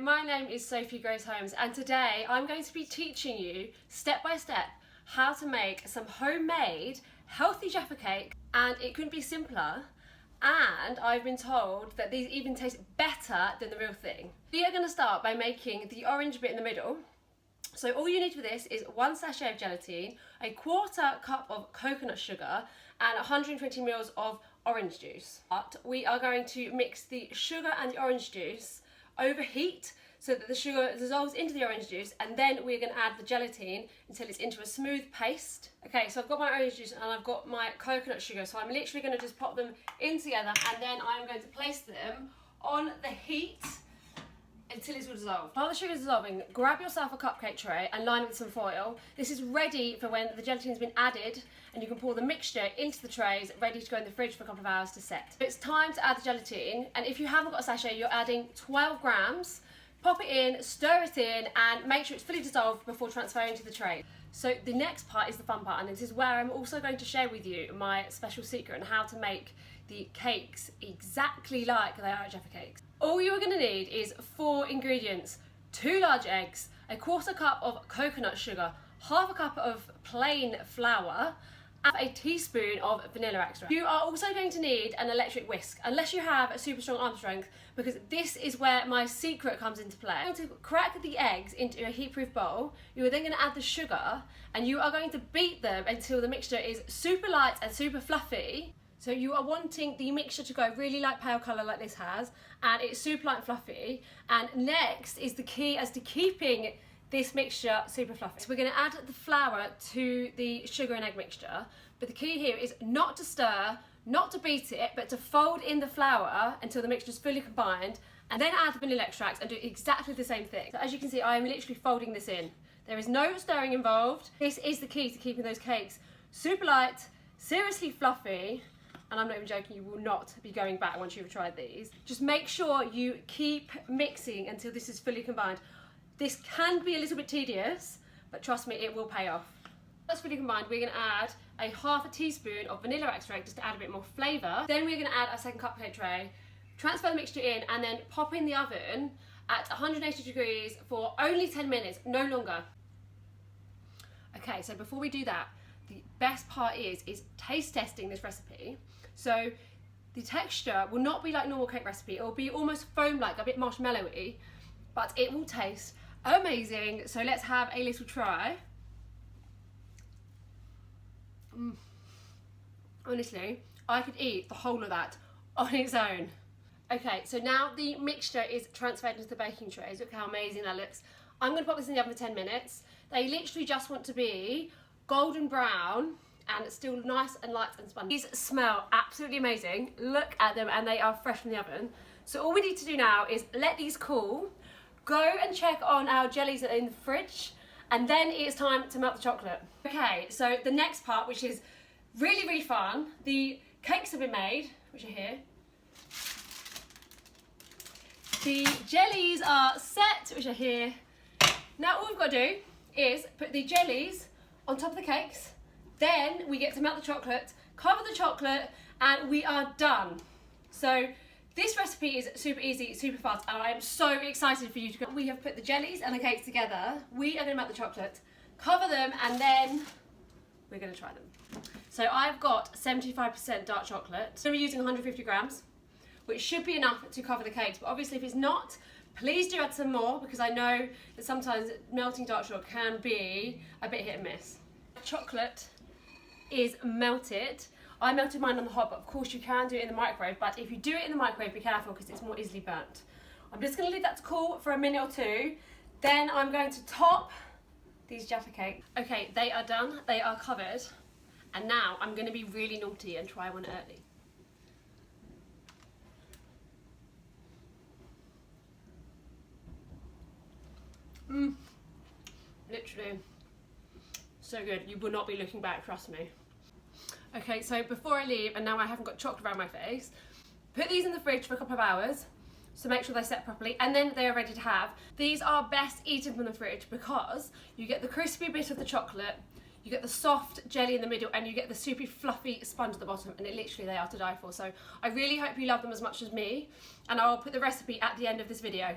My name is Sophie Grace Holmes, and today I'm going to be teaching you step by step how to make some homemade healthy Jaffa cake, and it couldn't be simpler. And I've been told that these even taste better than the real thing. We are going to start by making the orange bit in the middle. So all you need for this is 1 sachet of gelatine, a 1/4 cup of coconut sugar, and 120 ml of orange juice. But we are going to mix the sugar and the orange juice over heat so that the sugar dissolves into the orange juice, and then we're going to add the gelatine until it's into a smooth paste. Okay, so I've got my orange juice and I've got my coconut sugar, so I'm literally going to just pop them in together, and then I'm going to place them on the heat until it's all dissolved. While the sugar is dissolving, grab yourself a cupcake tray and line it with some foil. This is ready for when the gelatine's been added, and you can pour the mixture into the trays, ready to go in the fridge for a couple of hours to set. It's time to add the gelatine, and if you haven't got a sachet, you're adding 12 grams. Pop it in, stir it in, and make sure it's fully dissolved before transferring to the tray. So the next part is the fun part, and this is where I'm also going to share with you my special secret on how to make the cakes exactly like they are at Jaffa Cakes. All you're going to need is 4 ingredients: 2 large eggs, a 1/4 cup of coconut sugar, 1/2 cup of plain flour, and a teaspoon of vanilla extract. You are also going to need an electric whisk, unless you have a super strong arm strength, because this is where my secret comes into play. I'm going to crack the eggs into a heat-proof bowl. You are then going to add the sugar, and you are going to beat them until the mixture is super light and super fluffy. So you are wanting the mixture to go really light pale colour like this has, and it's super light and fluffy. And next is the key as to keeping this mixture super fluffy. So we're going to add the flour to the sugar and egg mixture, but the key here is not to stir, not to beat it, but to fold in the flour until the mixture is fully combined, and then add the vanilla extract and do exactly the same thing. So as you can see, I am literally folding this in. There is no stirring involved. This is the key to keeping those cakes super light, seriously fluffy, and I'm not even joking, you will not be going back once you've tried these. Just make sure you keep mixing until this is fully combined. This can be a little bit tedious, but trust me, it will pay off. That's fully combined. We're going to add a 1/2 teaspoon of vanilla extract just to add a bit more flavour. Then we're going to add our second cupcake tray, transfer the mixture in, and then pop in the oven at 180 degrees for only 10 minutes, no longer. Okay, so before we do that, the best part is taste testing this recipe. So the texture will not be like normal cake recipe. It will be almost foam-like, a bit marshmallowy, but it will taste amazing. So let's have a little try. Honestly, I could eat the whole of that on its own. Okay, so now the mixture is transferred into the baking trays. Look how amazing that looks. I'm going to pop this in the oven for 10 minutes. They literally just want to be golden brown and still nice and light and spongy. These smell absolutely amazing. Look at them, and they are fresh from the oven. So all we need to do now is let these cool, go and check on our jellies that are in the fridge, and then it's time to melt the chocolate. Okay, so the next part, which is really, really fun, the cakes have been made, which are here. The jellies are set, which are here. Now all we've got to do is put the jellies on top of the cakes, then we get to melt the chocolate, cover the chocolate, and we are done. So this recipe is super easy, super fast, and I am so excited for you to go. We have put the jellies and the cakes together. We are going to melt the chocolate, cover them, and then we're going to try them. So I've got 75% dark chocolate. So we're using 150 grams, which should be enough to cover the cakes. But obviously if it's not, please do add some more, because I know that sometimes melting dark chocolate can be a bit hit and miss. Chocolate is melted. I melted mine on the hob, but of course you can do it in the microwave, but if you do it in the microwave, be careful because it's more easily burnt. I'm just going to leave that to cool for a minute or two, then I'm going to top these Jaffa cakes. Okay, they are done, they are covered, and now I'm going to be really naughty and try one early. Literally so good. You will not be looking back, trust me. Okay, so before I leave, and now I haven't got chocolate around my face, put these in the fridge for a couple of hours, so make sure they're set properly, and then they are ready to have. These are best eaten from the fridge because you get the crispy bit of the chocolate, you get the soft jelly in the middle, and you get the super fluffy sponge at the bottom, and it literally, they are to die for. So I really hope you love them as much as me, and I'll put the recipe at the end of this video.